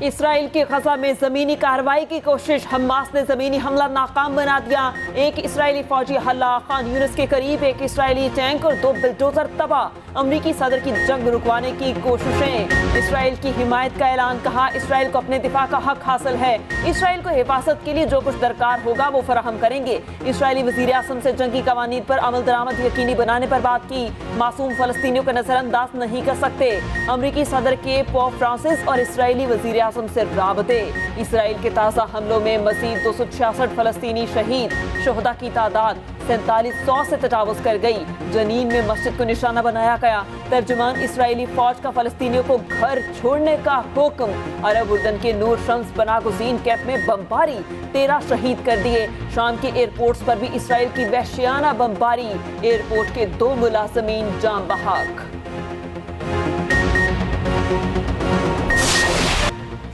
اسرائیل کی غزہ میں زمینی کارروائی کی کوشش، حماس نے زمینی حملہ ناکام بنا دیا۔ ایک اسرائیلی فوجی ہلاک، خان یونس کے قریب ایک اسرائیلی ٹینک اور 2 بلڈوزر تباہ۔ امریکی صدر کی جنگ رکوانے کی کوششیں، اسرائیل کی حمایت کا اعلان، کہا اسرائیل کو اپنے دفاع کا حق حاصل ہے، اسرائیل کو حفاظت کے لیے جو کچھ درکار ہوگا وہ فراہم کریں گے۔ اسرائیلی وزیر اعظم سے جنگی قوانین پر عمل درآمد یقینی بنانے پر بات کی، معصوم فلسطینیوں کا نظر انداز نہیں کر سکتے۔ امریکی صدر کے پوپ فرانسس اور اسرائیلی وزیر اعظم سے رابطے، اسرائیل کے تازہ حملوں میں مزید 266 فلسطینی شہید، شہداء کی تعداد 4700 سے تجاوز کر گئی۔ جنین میں مسجد کو نشانہ بنایا گیا۔ ترجمان اسرائیلی فوج کا فلسطینیوں کو گھر چھوڑنے کا حکم۔ عرب اردن کے نور شمس پناہ گزین کیمپ میں بمباری، 13 شہید کر دیے۔ شام کے ایئرپورٹس پر بھی اسرائیل کی وحشیانہ بمباری، ایئرپورٹ کے 2 ملازمین جاں بحق۔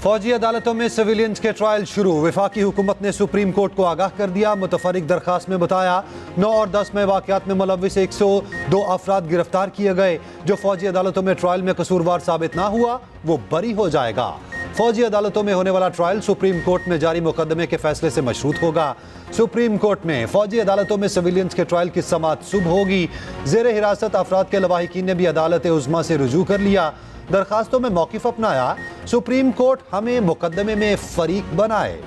فوجی عدالتوں میں سویلینز کے ٹرائل شروع، وفاقی حکومت نے سپریم کورٹ کو آگاہ کر دیا۔ متفرق درخواست میں بتایا 9 اور 10 میں واقعات میں ملوث 102 افراد گرفتار کیے گئے۔ جو فوجی عدالتوں میں ٹرائل میں قصوروار ثابت نہ ہوا وہ بری ہو جائے گا۔ فوجی عدالتوں میں ہونے والا ٹرائل سپریم کورٹ میں جاری مقدمے کے فیصلے سے مشروط ہوگا۔ سپریم کورٹ میں فوجی عدالتوں میں سویلینز کے ٹرائل کی سماعت صبح ہوگی۔ زیر حراست افراد کے لواحقین نے بھی عدالت عظمیٰ سے رجوع کر لیا، درخواستوں میں موقف اپنایا۔ سپریم کورٹ ہمیں مقدمے میں فریق بنائے۔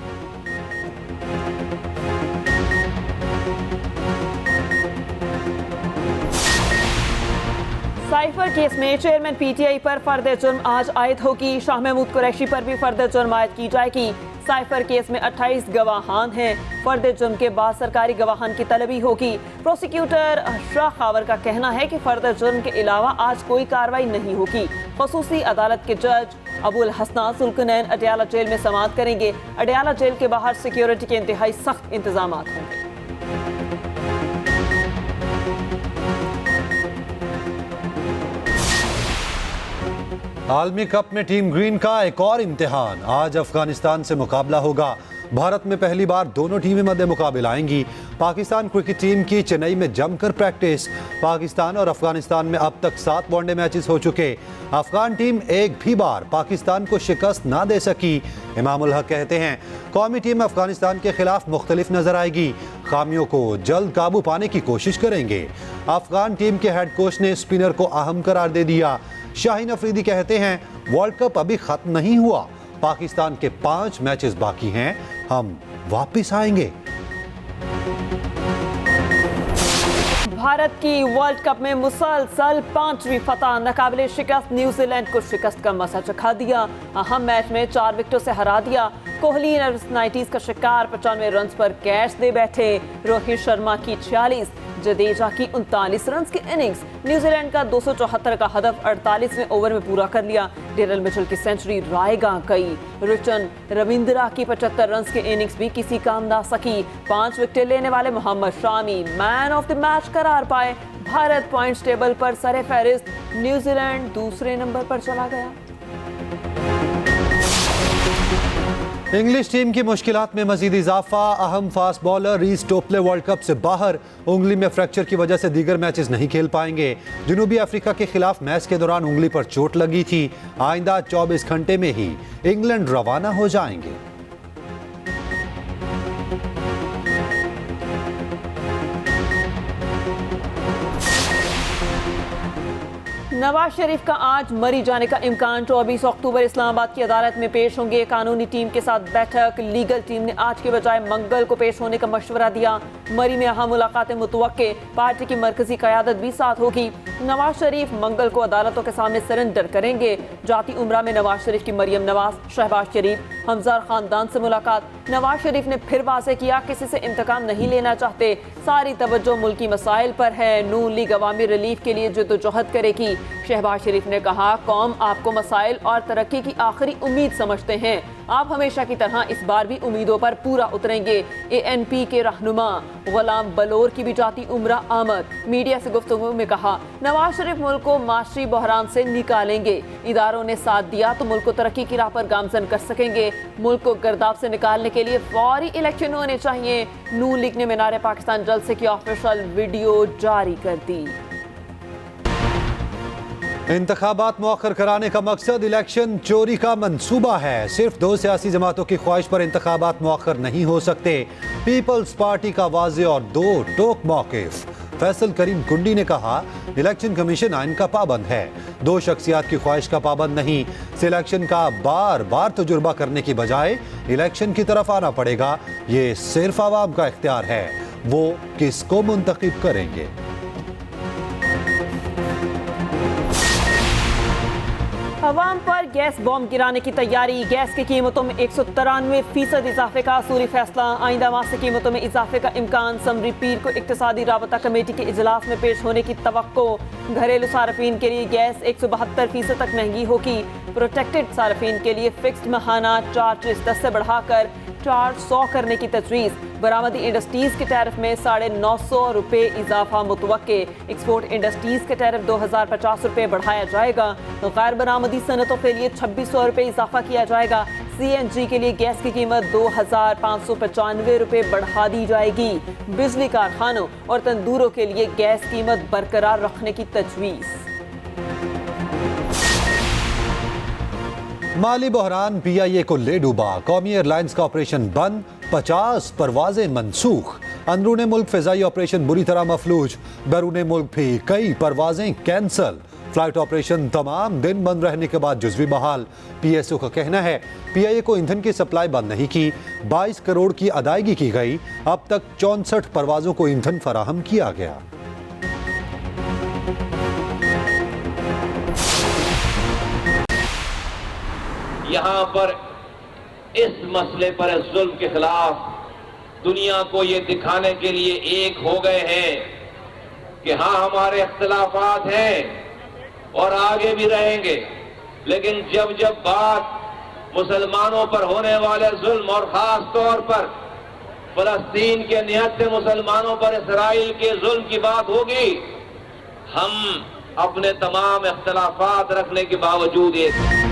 سائفر کیس میں چیئرمین پی ٹی آئی پر فرد جرم آج عائد ہوگی۔ شاہ محمود قریشی پر بھی فرد جرم عائد کی جائے گی۔ سائفر کیس میں 28 گواہان ہیں۔ فرد جرم کے بعد سرکاری گواہان کی طلبی ہوگی۔ پروسیکیوٹر شاہ خاور کا کہنا ہے کہ فرد جرم کے علاوہ آج کوئی کارروائی نہیں ہوگی۔ خصوصی عدالت کے جج ابو الحسناء ذوالقرنین اڈیالہ جیل میں سماعت کریں گے۔ اڈیالہ جیل کے باہر سیکیورٹی کے انتہائی سخت انتظامات ہوں گے۔ عالمی کپ میں ٹیم گرین کا ایک اور امتحان، آج افغانستان سے مقابلہ ہوگا۔ بھارت میں پہلی بار دونوں ٹیمیں مد مقابل آئیں گی۔ پاکستان کرکٹ ٹیم کی چنئی میں جم کر پریکٹس۔ پاکستان اور افغانستان میں اب تک 7 ون ڈے میچز ہو چکے۔ افغان ٹیم ایک بھی بار پاکستان کو شکست نہ دے سکی۔ امام الحق کہتے ہیں قومی ٹیم افغانستان کے خلاف مختلف نظر آئے گی، خامیوں کو جلد قابو پانے کی کوشش کریں گے۔ افغان ٹیم کے ہیڈ کوچ نے اسپنر کو اہم قرار دے دیا۔ شاہین افریدی کہتے ہیں ورلڈ کپ ابھی ختم نہیں ہوا، پاکستان کے 5 میچز باقی ہیں، ہم واپس آئیں گے۔ بھارت کی ورلڈ کپ میں مسلسل 5ویں فتح، ناقابل شکست نیوزی لینڈ کو شکست کا مزہ چکھا دیا۔ اہم میچ میں 4 وکٹوں سے ہرا دیا۔ کوہلی نروسائٹس کا شکار، 95 رنز پر کیچ دے بیٹھے۔ روہت شرما کی 46، جڈیجا کی 39 رنز کی اننگز، نیوزی لینڈ کا 274 کا ہدف 48ویں اوور میں پورا کر لیا۔ ڈیرل مچل کی سینچری رائے گاں گئی۔ رچن رویندرا کی 75 رنز کی اننگز بھی کسی کام نہ سکی۔ 5 وکٹیں لینے والے محمد شامی مین آف دی میچ قرار پائے۔ بھارت پوائنٹس ٹیبل پر سر فہرست، نیوزی لینڈ دوسرے نمبر پر چلا گیا۔ انگلش ٹیم کی مشکلات میں مزید اضافہ، اہم fast bowler Reece Topley world cup سے باہر، انگلی میں فریکچر کی وجہ سے دیگر میچز نہیں کھیل پائیں گے۔ جنوبی افریقہ کے خلاف میچ کے دوران انگلی پر چوٹ لگی تھی۔ آئندہ 24 گھنٹے میں ہی انگلینڈ روانہ ہو جائیں گے۔ نواز شریف کا آج مری جانے کا امکان، 24 اکتوبر اسلام آباد کی عدالت میں پیش ہوں گے۔ قانونی ٹیم کے ساتھ بیٹھک، لیگل ٹیم نے آج کے بجائے منگل کو پیش ہونے کا مشورہ دیا۔ مری میں اہم ملاقاتیں متوقع، پارٹی کی مرکزی قیادت بھی ساتھ ہوگی۔ نواز شریف منگل کو عدالتوں کے سامنے سرنڈر کریں گے۔ جاتی عمرہ میں نواز شریف کی مریم نواز، شہباز شریف، حمزہ خاندان سے ملاقات۔ نواز شریف نے پھر واضح کیا کسی سے انتقام نہیں لینا چاہتے، ساری توجہ ملکی مسائل پر ہے، نون لیگ عوامی ریلیف کے لیے جدوجہد کرے گی۔ شہباز شریف نے کہا قوم آپ کو مسائل اور ترقی کی آخری امید سمجھتے ہیں، آپ ہمیشہ کی طرح اس بار بھی امیدوں پر پورا اتریں گے۔ اے این پی کے رہنما غلام بلور کی بھی جاتی عمرہ آمد، میڈیا سے گفتگو میں کہا نواز شریف ملک کو معاشی بحران سے نکالیں گے، اداروں نے ساتھ دیا تو ملک کو ترقی کی راہ پر گامزن کر سکیں گے، ملک کو گرداب سے نکالنے کے لیے فوری الیکشن ہونے چاہیے۔ نون لیگ نے مینار پاکستان جلسے کی آفیشل ویڈیو جاری کر دی۔ इंतखाबात मौखर कराने का मकसद इलेक्शन चोरी का मंसूबा है। सिर्फ 2 सियासी जमातों की ख्वाहिश पर इंतखाबात मौखर नहीं हो सकते। पीपल्स पार्टी का वाज़ेह और 2 टोक मौक़िफ़। फैसल करीम कुंडी ने कहा, इलेक्शन कमीशन आइन का पाबंद है, 2 शख्सियात की ख्वाहिश का पाबंद नहीं। सिलेक्शन का बार बार तजुर्बा करने की बजाय इलेक्शन की तरफ आना पड़ेगा। ये सिर्फ आवाम का इख्तियार है, वो किसको मुंतखब करेंगे। अवाम पर गैस बॉम्ब गिराने की तैयारी। गैस की कीमतों में 193% इजाफे का असूली फैसला। आइंदा माह से कीमतों में इजाफे का इम्कान। समरी पीर को इक्तिसादी राबता कमेटी के इजलास में पेश होने की तवक्को। घरेलू सार्फिन के लिए गैस 172% तक महंगी होगी। प्रोटेक्टेड सार्फिन के लिए फिक्स्ड माहाना चार्जेस 10 से बढ़ाकर 400 करने की तजवीज़। बरामदी इंडस्ट्रीज़ के टैरिफ में 950 रुपये इजाफा मुतवक्के। एक्सपोर्ट इंडस्ट्रीज़ के टैरिफ 2050 रुपये बढ़ाया जाएगा। गैर बरामदी सनतों के लिए 2600 रुपये इजाफा किया जाएगा। CNG के लिए गैस की कीमत 2595 रुपये बढ़ा दी जाएगी। बिजली कारखानों और तंदूरों के लिए गैस कीमत बरकरार रखने की तजवीज़। माली बहरान PIA को ले डूबा। कौमी एयरलाइंस का ऑपरेशन बंद, 50 परवाजें मनसूख। अंदरून मुल्क फ़िज़ाई ऑपरेशन बुरी तरह मफलूज। बैरून मुल्क भी कई परवाजें कैंसल। फ्लाइट ऑपरेशन तमाम दिन बंद रहने के बाद जुज़वी बहाल। PSO का कहना है, PIA को ईंधन की सप्लाई बंद नहीं की, 22 करोड़ की अदायगी की गई। अब तक 64 परवाजों को ईंधन फराहम किया गया। यहाँ पर इस मसले पर जुल्म के खिलाफ दुनिया को ये दिखाने के लिए एक हो गए हैं कि हाँ, हमारे इख्तिलाफात हैं और आगे भी रहेंगे, लेकिन जब जब बात मुसलमानों पर होने वाले जुल्म और खास तौर पर फलस्तीन के निहत्थे मुसलमानों पर इसराइल के जुल्म की बात होगी, हम अपने तमाम इख्तिलाफात रखने के बावजूद एक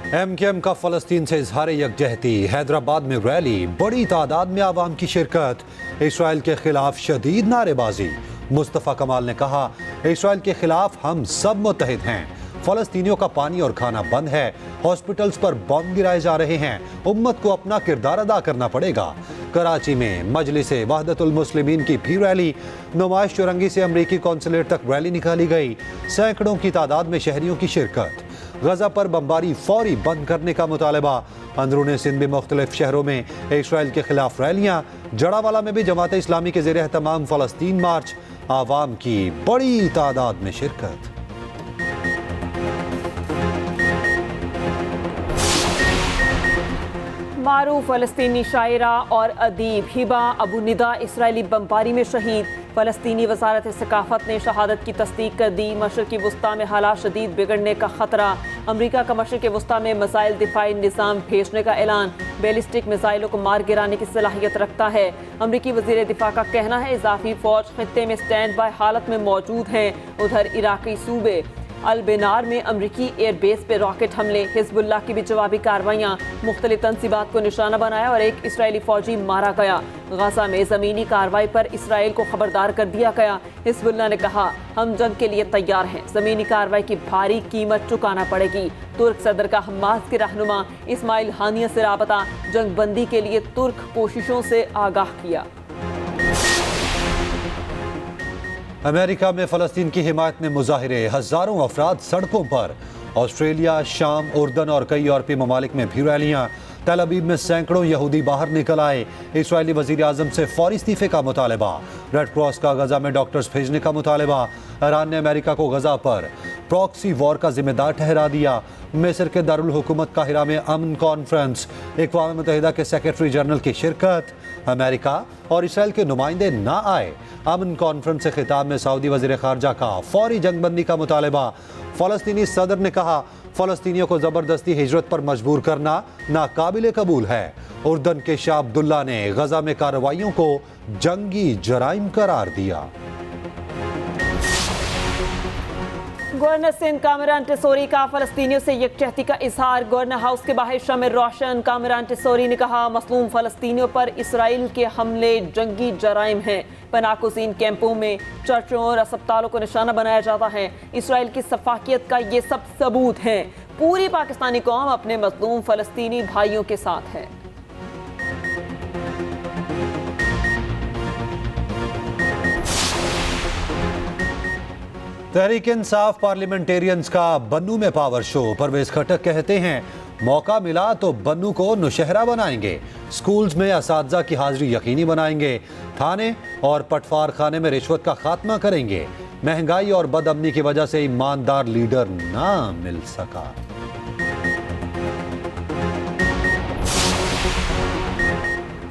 MKM का फलस्तीन से इजहार यकजहती। हैदराबाद में रैली, बड़ी तादाद में आवाम की शिरकत। इसराइल के खिलाफ शदीद नारेबाजी। मुस्तफ़ा कमाल ने कहा, इसराइल के खिलाफ हम सब मुत्तहिद हैं। फलस्तीनियों का पानी और खाना बंद है। हॉस्पिटल्स पर बम गिराए जा रहे हैं। उम्मत को अपना किरदार अदा करना पड़ेगा। कराची में मजलिस वहदतुल मुस्लिमीन की भी रैली। नुमाइश चौरंगी से अमरीकी कौंसलेट तक रैली निकाली गई। सैकड़ों की तादाद में शहरियों की शिरकत। गजा पर बमबारी फौरी बंद करने का मुतालबा। अंदरून सिंध में मुख्तलिफ शहरों में इसराइल के खिलाफ रैलियां। जड़ावाला में भी जमात इस्लामी के ज़ेर एहतमाम फलस्तीन मार्च। आवाम की बड़ी तादाद में शिरकत। मारूफ फ़लस्तीनी शायरा और अदीब हिबा अबू निदा इसराइली बमबारी में शहीद। फ़लस्तीनी वज़ारत सकाफ़त ने शहादत की तस्दीक कर दी। मशरिक़ी वस्ता में हालात शदीद बिगड़ने का ख़तरा। अमरीका का मशरिक़ी वस्ता में मिसाइल दिफाई निज़ाम भेजने का ऐलान। बैलिस्टिक मिसाइलों को मार गिराने की सलाहियत रखता है। अमरीकी वज़ीर दिफा का कहना है, इजाफी फ़ौज खित्ते में स्टैंड बाय हालत में मौजूद हैं। उधर इराक़ी सूबे अलबेनार में अमरीकी एयरबेस पे रॉकेट हमले। हिज़्बुल्लाह की भी जवाबी कार्रवाइयाँ। मुख्तलिफ तंसीबात को निशाना बनाया और एक इसराइली फ़ौजी मारा गया। गजा में ज़मीनी कार्रवाई पर इसराइल को खबरदार कर दिया गया। हिज़्बुल्लाह ने कहा, हम जंग के लिए तैयार हैं, ज़मीनी कार्रवाई की भारी कीमत चुकाना पड़ेगी। तुर्क सदर का हमास के रहनुमा इस्माइल हानिया से राबता। जंग बंदी के लिए तुर्क कोशिशों से आगाह किया। अमेरिका में फ़लस्तीन की हिमायत में मुजाहिरे। हज़ारों अफराद सड़कों पर। ऑस्ट्रेलिया, शाम, उर्दन और कई यूरोपीय ममालिक में भी रैलियाँ। तल अबीब में सैकड़ों यहूदी बाहर निकल आए। इसराइली वज़ीर आज़म से फौरी इस्तीफ़े का मुतालबा। रेड क्रॉस का गजा में डॉक्टर्स भेजने का मुतालबा। ईरान ने अमेरिका को गजा पर प्रॉक्सी वॉर का जिम्मेदार ठहरा दिया। मिस्र के दारुल हुकूमत काहिरा में अमन कॉन्फ्रेंस। अक़वाम मुत्तहिदा के सेक्रेटरी जनरल की शिरकत। अमेरिका और इसराइल के नुमाइंदे ना आए। अमन कॉन्फ्रेंस से खिताब में सऊदी वज़ीर ख़ारजा का फौरी जंगबंदी का मुतालबा। फ़लस्तीनी सदर ने कहा, फ़लस्तीनियों को ज़बरदस्ती हिजरत पर मजबूर करना नाकाबिले कबूल है। उर्दन के शाह अब्दुल्ला ने गजा में कार्रवाइयों को जंगी जराइम करार दिया। गवर्नर सिंध कामरान टिसोरी का फलस्तीनियों से यकजहती का इजहार। गवर्नर हाउस के बाहर शमर रोशन। कामरान टिसोरी ने कहा, मसलूम फलस्तीनियों पर इसराइल के हमले जंगी जराइम हैं। पनाकुजीन कैंपों में चर्चों और अस्पतालों को निशाना बनाया जाता है। इसराइल की सफाकियत का ये सब सबूत हैं। पूरी पाकिस्तानी कौम अपने मजलूम फलस्तीनी भाइयों के साथ है। तहरीक इंसाफ पार्लियामेंटेरियंस का बन्नू में पावर शो। परवेज खटक कहते हैं, मौका मिला तो बन्नू को नौशहरा बनाएंगे। स्कूल्स में असातिज़ा की हाजिरी यकीनी बनाएंगे। थाने और पटवार खाने में रिश्वत का खात्मा करेंगे। महंगाई और बदअमनी की वजह से ईमानदार लीडर ना मिल सका।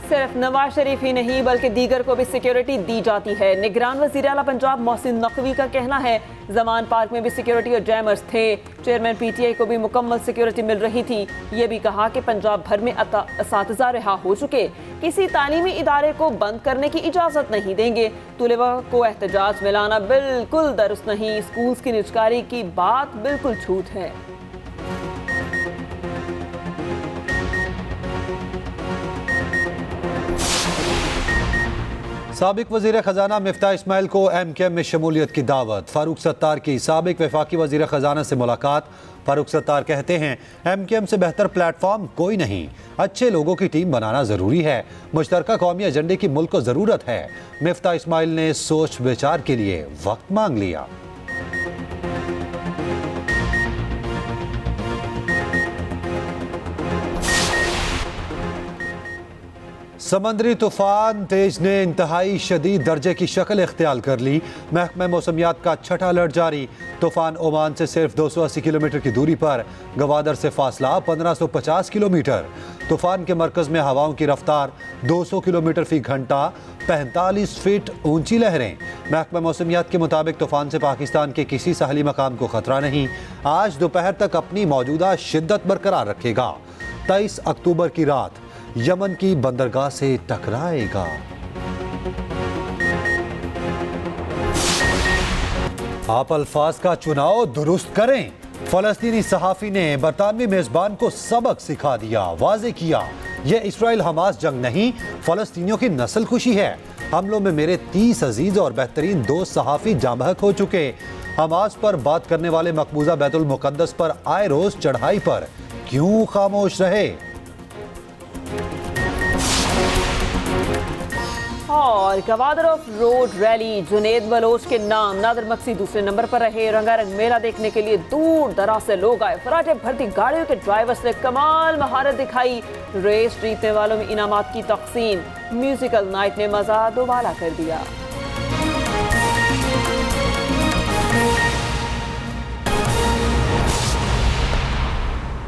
सिर्फ नवाज शरीफ ही नहीं बल्कि दीगर को भी सिक्योरिटी दी जाती है। निगरान वज़ीर आला पंजाब मोहसिन नकवी का कहना है, जमान पार्क में भी सिक्योरिटी और जैमर्स थे। चेयरमैन पीटीआई को भी मुकम्मल सिक्योरिटी मिल रही थी। ये भी कहा कि पंजाब भर में असातिज़ा रिहा हो चुके, किसी तालीमी इदारे को बंद करने की इजाज़त नहीं देंगे। तुलबा को एहतजाज में लाना बिल्कुल दुरुस्त नहीं। स्कूल्स की निजकारी की बात बिल्कुल झूठ है। साबिक वज़ीर ख़जाना मिफ्ता इस्माइल को MKM में शमूलियत की दावत। फारूक सत्तार की साबिक वफाकी वज़ीर ख़जाना से मुलाकात। फारूक सत्तार कहते हैं, MKM से बेहतर प्लेटफॉर्म कोई नहीं। अच्छे लोगों की टीम बनाना ज़रूरी है। मुश्तरका कौमी एजेंडे की मुल्क को ज़रूरत है। मिफ्ता इस्माइल ने सोच विचार के लिए वक्त मांग लिया। समंदरी तूफान तेज ने इंतहाई शदीद दर्जे की शक्ल इख्तियार कर ली। महकमा मौसमियात का छठा अलर्ट जारी। तूफान ओमान से सिर्फ 280 किलोमीटर की दूरी पर, गवादर से फासला 1550 किलोमीटर। तूफान के मरकज़ में हवाओं की रफ्तार 200 किलोमीटर फी घंटा, 45 फीट ऊंची लहरें। महकमा मौसमियात के मुताबिक तूफान से पाकिस्तान के किसी साहली मकाम को खतरा नहीं। आज दोपहर तक अपनी मौजूदा शिद्दत बरकरार रखेगा। 23 अक्टूबर की रात यमन की बंदरगाह से टकराएगा। आप अल्फाज का चुनाव दुरुस्त करें। फलस्तीनी सहाफी ने बरतानवी मेजबान को सबक सिखा दिया। वाज़े किया, यह इसराइल हमास जंग नहीं, फलस्तीनियों की नस्ल खुशी है। हमलों में मेरे 30 अजीज और बेहतरीन दोस्त सहाफी जाँ बहक हो चुके। हमास पर बात करने वाले मकबूजा बैतुल मुकद्दस पर आए रोज चढ़ाई पर क्यों खामोश रहे। और Gwadar off road rally Junaid Baloch के नाम, नादिर मक्सी दूसरे नंबर पर रहे। रंगारंग मेला देखने के लिए दूर दराज से लोग आए। फराटे भरती गाड़ियों के ड्राइवर्स ने कमाल महारत दिखाई। रेस जीतने वालों में इनामात की तकसीम। म्यूजिकल नाइट ने मजा दोबारा कर दिया।